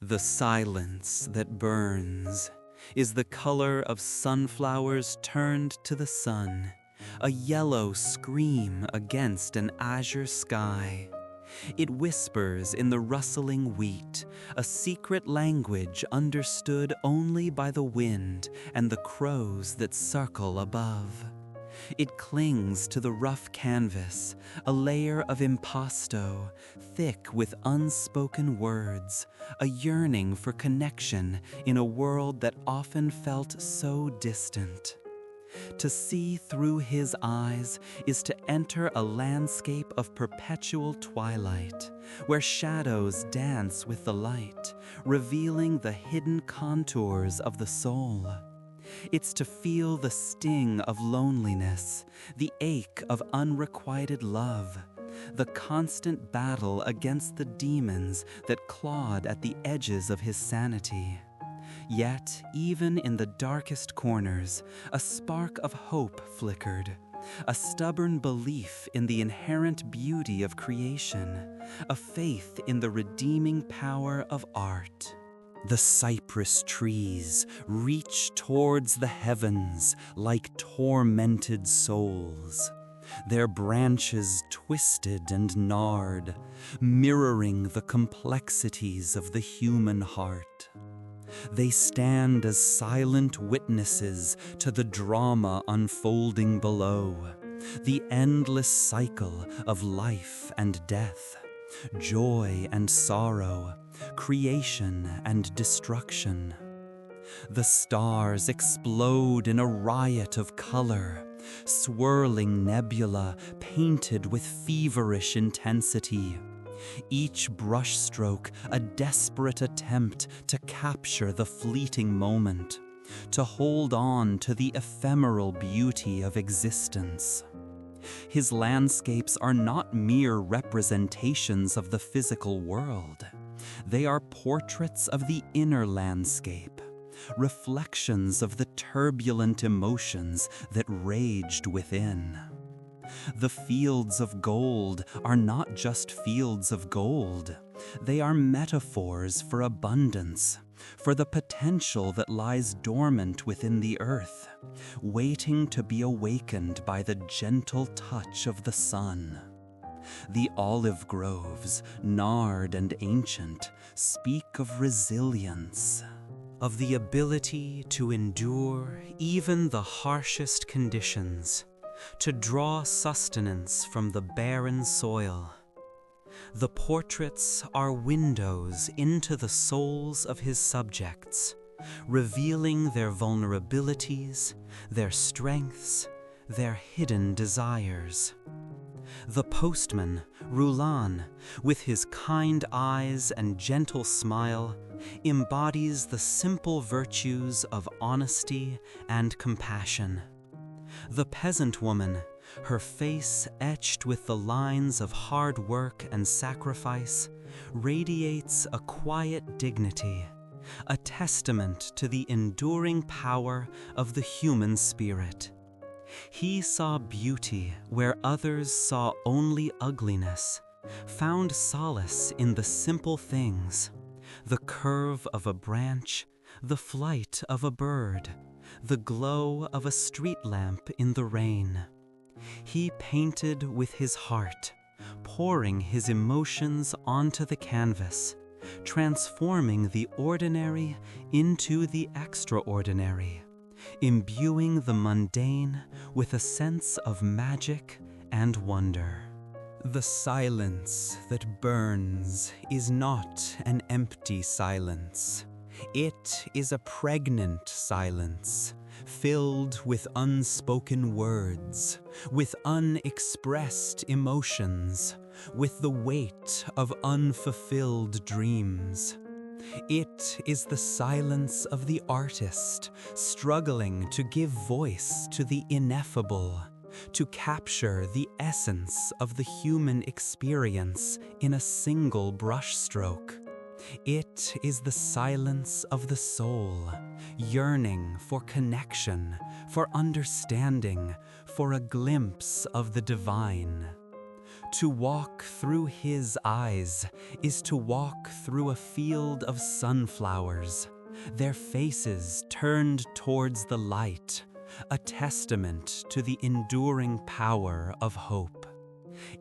The silence that burns is the color of sunflowers turned to the sun, a yellow scream against an azure sky. It whispers in the rustling wheat, a secret language understood only by the wind and the crows that circle above. It clings to the rough canvas, a layer of impasto, thick with unspoken words, a yearning for connection in a world that often felt so distant. To see through his eyes is to enter a landscape of perpetual twilight, where shadows dance with the light, revealing the hidden contours of the soul. It's to feel the sting of loneliness, the ache of unrequited love, the constant battle against the demons that clawed at the edges of his sanity. Yet, even in the darkest corners, a spark of hope flickered, a stubborn belief in the inherent beauty of creation, a faith in the redeeming power of art. The cypress trees reach towards the heavens like tormented souls, their branches twisted and gnarred, mirroring the complexities of the human heart. They stand as silent witnesses to the drama unfolding below, the endless cycle of life and death, joy and sorrow, creation and destruction. The stars explode in a riot of color, swirling nebula painted with feverish intensity. Each brushstroke a desperate attempt to capture the fleeting moment, to hold on to the ephemeral beauty of existence. His landscapes are not mere representations of the physical world. They are portraits of the inner landscape, reflections of the turbulent emotions that raged within. The fields of gold are not just fields of gold. They are metaphors for abundance, for the potential that lies dormant within the earth, waiting to be awakened by the gentle touch of the sun. The olive groves, gnarled and ancient, speak of resilience, of the ability to endure even the harshest conditions, to draw sustenance from the barren soil. The portraits are windows into the souls of his subjects, revealing their vulnerabilities, their strengths, their hidden desires. The postman, Roulan, with his kind eyes and gentle smile, embodies the simple virtues of honesty and compassion. The peasant woman, her face etched with the lines of hard work and sacrifice, radiates a quiet dignity, a testament to the enduring power of the human spirit. He saw beauty where others saw only ugliness, found solace in the simple things, the curve of a branch, the flight of a bird, the glow of a street lamp in the rain. He painted with his heart, pouring his emotions onto the canvas, transforming the ordinary into the extraordinary, imbuing the mundane with a sense of magic and wonder. The silence that burns is not an empty silence. It is a pregnant silence, filled with unspoken words, with unexpressed emotions, with the weight of unfulfilled dreams. It is the silence of the artist, struggling to give voice to the ineffable, to capture the essence of the human experience in a single brushstroke. It is the silence of the soul, yearning for connection, for understanding, for a glimpse of the divine. To walk through his eyes is to walk through a field of sunflowers, their faces turned towards the light, a testament to the enduring power of hope.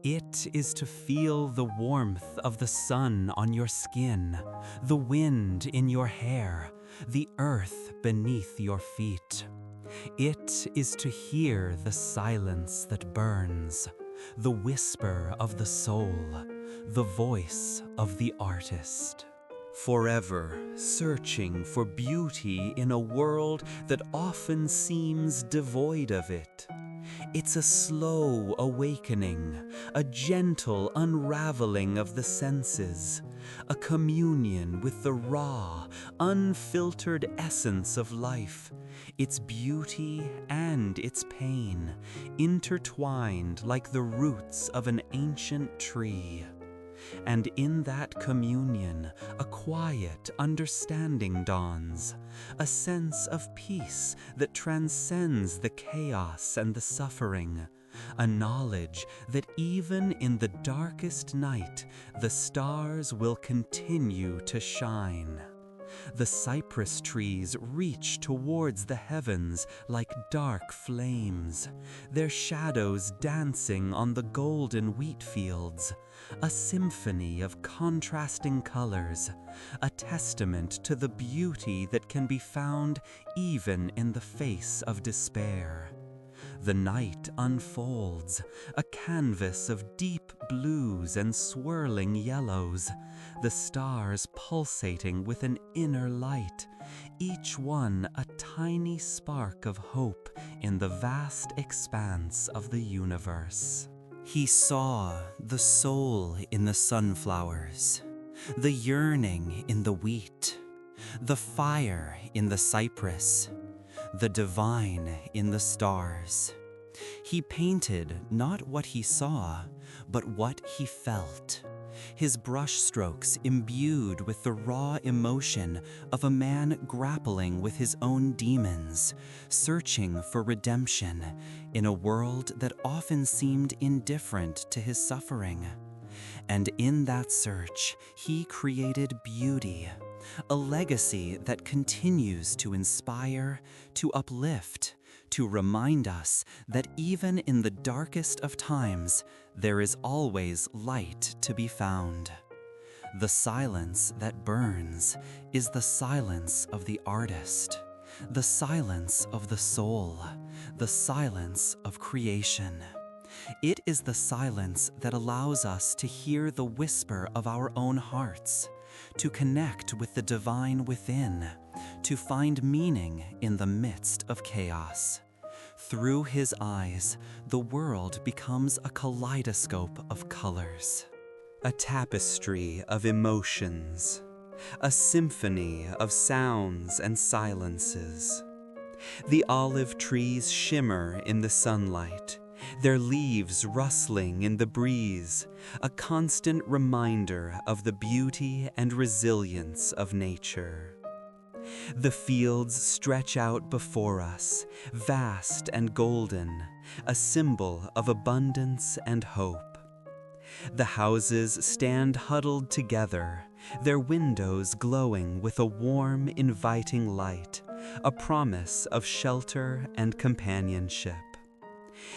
It is to feel the warmth of the sun on your skin, the wind in your hair, the earth beneath your feet. It is to hear the silence that burns, the whisper of the soul, the voice of the artist. Forever searching for beauty in a world that often seems devoid of it. It's a slow awakening, a gentle unraveling of the senses, a communion with the raw, unfiltered essence of life, its beauty and its pain, intertwined like the roots of an ancient tree. And in that communion, a quiet understanding dawns, a sense of peace that transcends the chaos and the suffering, a knowledge that even in the darkest night, the stars will continue to shine. The cypress trees reach towards the heavens like dark flames, their shadows dancing on the golden wheat fields, a symphony of contrasting colors, a testament to the beauty that can be found even in the face of despair. The night unfolds, a canvas of deep blues and swirling yellows, the stars pulsating with an inner light, each one a tiny spark of hope in the vast expanse of the universe. He saw the soul in the sunflowers, the yearning in the wheat, the fire in the cypress, the divine in the stars. He painted not what he saw, but what he felt. His brushstrokes imbued with the raw emotion of a man grappling with his own demons, searching for redemption in a world that often seemed indifferent to his suffering. And in that search, he created beauty, a legacy that continues to inspire, to uplift, to remind us that even in the darkest of times, there is always light to be found. The silence that burns is the silence of the artist, the silence of the soul, the silence of creation. It is the silence that allows us to hear the whisper of our own hearts, to connect with the divine within, to find meaning in the midst of chaos. Through his eyes, the world becomes a kaleidoscope of colors, a tapestry of emotions, a symphony of sounds and silences. The olive trees shimmer in the sunlight, their leaves rustling in the breeze, a constant reminder of the beauty and resilience of nature. The fields stretch out before us, vast and golden, a symbol of abundance and hope. The houses stand huddled together, their windows glowing with a warm, inviting light, a promise of shelter and companionship.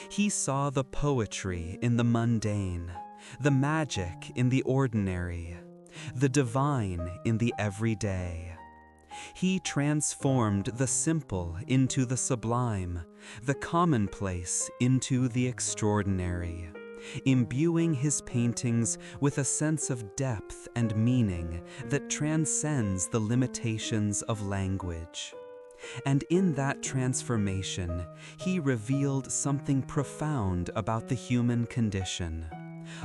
He saw the poetry in the mundane, the magic in the ordinary, the divine in the everyday. He transformed the simple into the sublime, the commonplace into the extraordinary, imbuing his paintings with a sense of depth and meaning that transcends the limitations of language. And in that transformation, he revealed something profound about the human condition,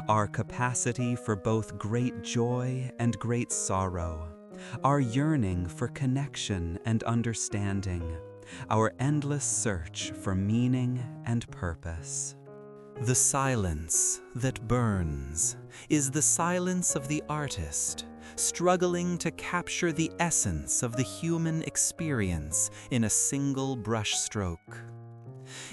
our capacity for both great joy and great sorrow, our yearning for connection and understanding, our endless search for meaning and purpose. The silence that burns is the silence of the artist, struggling to capture the essence of the human experience in a single brushstroke.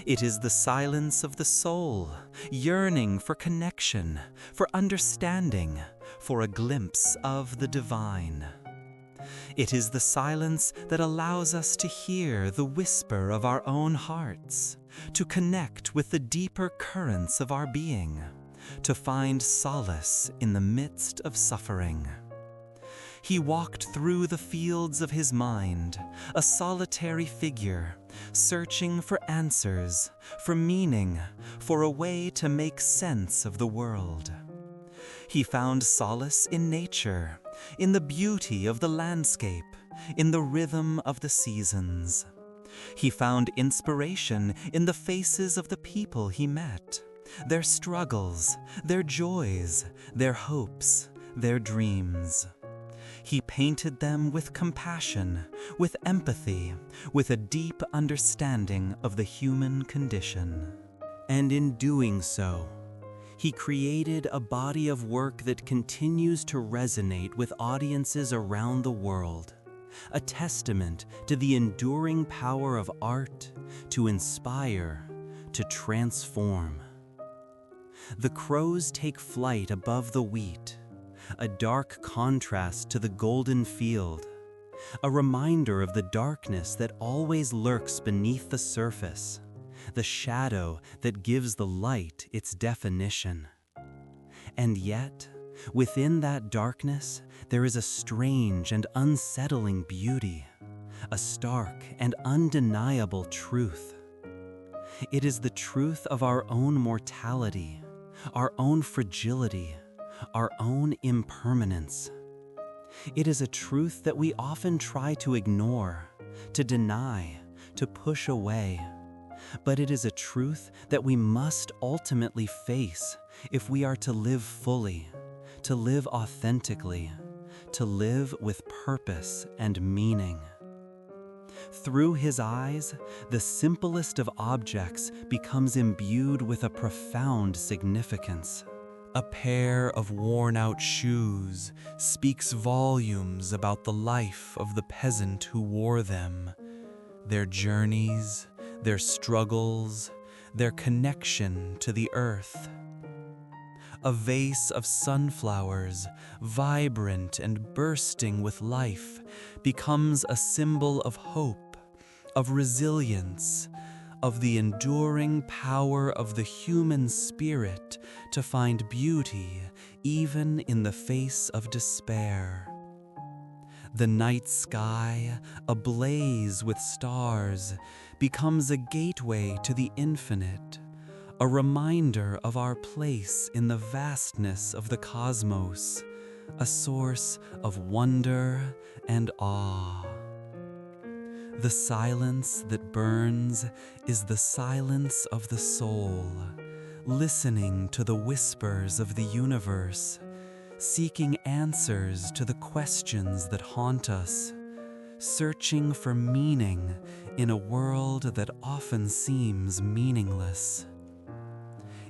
It is the silence of the soul, yearning for connection, for understanding, for a glimpse of the divine. It is the silence that allows us to hear the whisper of our own hearts, to connect with the deeper currents of our being, to find solace in the midst of suffering. He walked through the fields of his mind, a solitary figure, searching for answers, for meaning, for a way to make sense of the world. He found solace in nature, in the beauty of the landscape, in the rhythm of the seasons. He found inspiration in the faces of the people he met, their struggles, their joys, their hopes, their dreams. He painted them with compassion, with empathy, with a deep understanding of the human condition. And in doing so, he created a body of work that continues to resonate with audiences around the world, a testament to the enduring power of art to inspire, to transform. The crows take flight above the wheat, a dark contrast to the golden field, a reminder of the darkness that always lurks beneath the surface, the shadow that gives the light its definition. And yet, within that darkness, there is a strange and unsettling beauty, a stark and undeniable truth. It is the truth of our own mortality, our own fragility, our own impermanence. It is a truth that we often try to ignore, to deny, to push away. But it is a truth that we must ultimately face if we are to live fully, to live authentically, to live with purpose and meaning. Through his eyes, the simplest of objects becomes imbued with a profound significance. A pair of worn-out shoes speaks volumes about the life of the peasant who wore them, their journeys, their struggles, their connection to the earth. A vase of sunflowers, vibrant and bursting with life, becomes a symbol of hope, of resilience, of the enduring power of the human spirit to find beauty even in the face of despair. The night sky, ablaze with stars, becomes a gateway to the infinite, a reminder of our place in the vastness of the cosmos, a source of wonder and awe. The silence that burns is the silence of the soul, listening to the whispers of the universe, seeking answers to the questions that haunt us, searching for meaning in a world that often seems meaningless.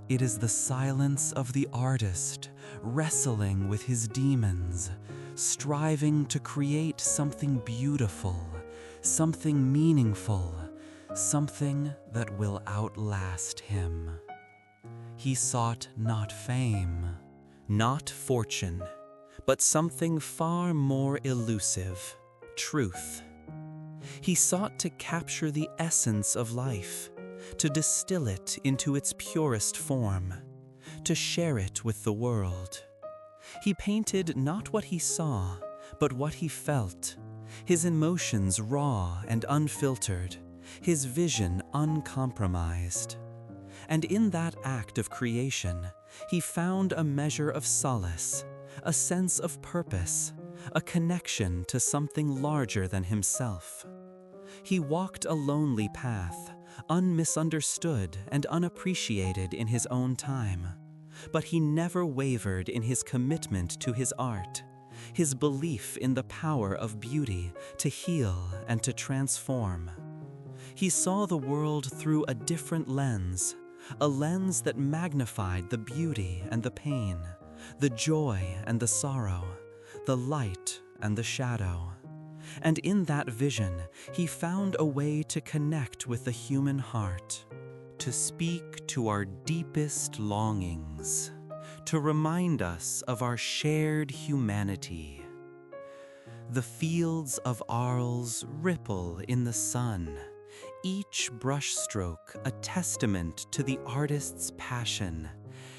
It is the silence of the artist, wrestling with his demons, striving to create something beautiful, something meaningful, something that will outlast him. He sought not fame, not fortune, but something far more elusive, truth. He sought to capture the essence of life, to distill it into its purest form, to share it with the world. He painted not what he saw, but what he felt, his emotions raw and unfiltered, his vision uncompromised. And in that act of creation, he found a measure of solace, a sense of purpose, a connection to something larger than himself. He walked a lonely path, unmisunderstood and unappreciated in his own time, but he never wavered in his commitment to his art, his belief in the power of beauty to heal and to transform. He saw the world through a different lens, a lens that magnified the beauty and the pain, the joy and the sorrow, the light and the shadow. And in that vision, he found a way to connect with the human heart, to speak to our deepest longings, to remind us of our shared humanity. The fields of Arles ripple in the sun, each brushstroke a testament to the artist's passion,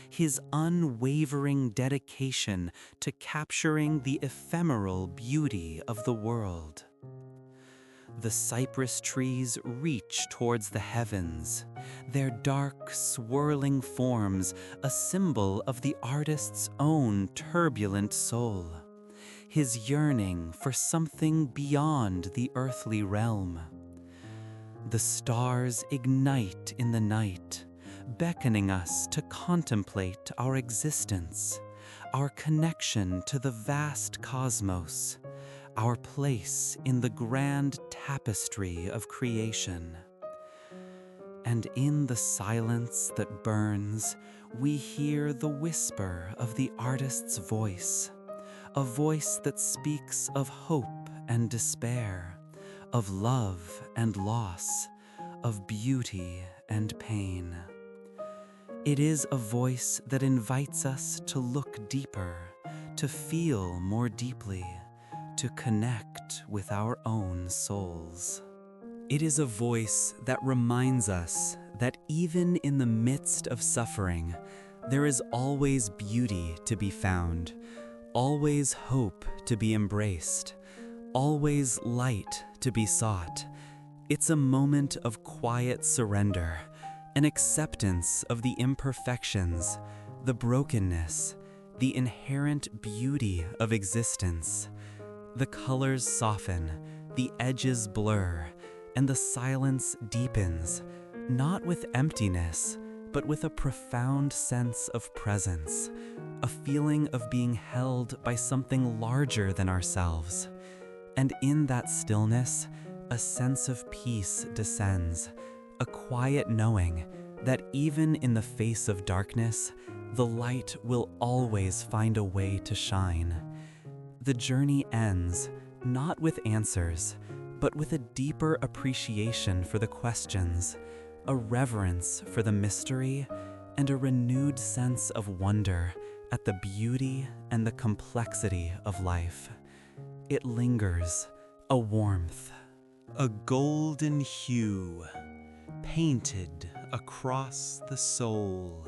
his unwavering dedication to capturing the ephemeral beauty of the world. The cypress trees reach towards the heavens, their dark, swirling forms a symbol of the artist's own turbulent soul, his yearning for something beyond the earthly realm. The stars ignite in the night, beckoning us to contemplate our existence, our connection to the vast cosmos, our place in the grand tapestry of creation. And in the silence that burns, we hear the whisper of the artist's voice, a voice that speaks of hope and despair, of love and loss, of beauty and pain. It is a voice that invites us to look deeper, to feel more deeply, to connect with our own souls. It is a voice that reminds us that even in the midst of suffering, there is always beauty to be found, always hope to be embraced, always light to be sought. It's a moment of quiet surrender, an acceptance of the imperfections, the brokenness, the inherent beauty of existence. The colors soften, the edges blur, and the silence deepens, not with emptiness, but with a profound sense of presence, a feeling of being held by something larger than ourselves. And in that stillness, a sense of peace descends, a quiet knowing that even in the face of darkness, the light will always find a way to shine. The journey ends, not with answers, but with a deeper appreciation for the questions, a reverence for the mystery, and a renewed sense of wonder at the beauty and the complexity of life. It lingers, a warmth, a golden hue, painted across the soul.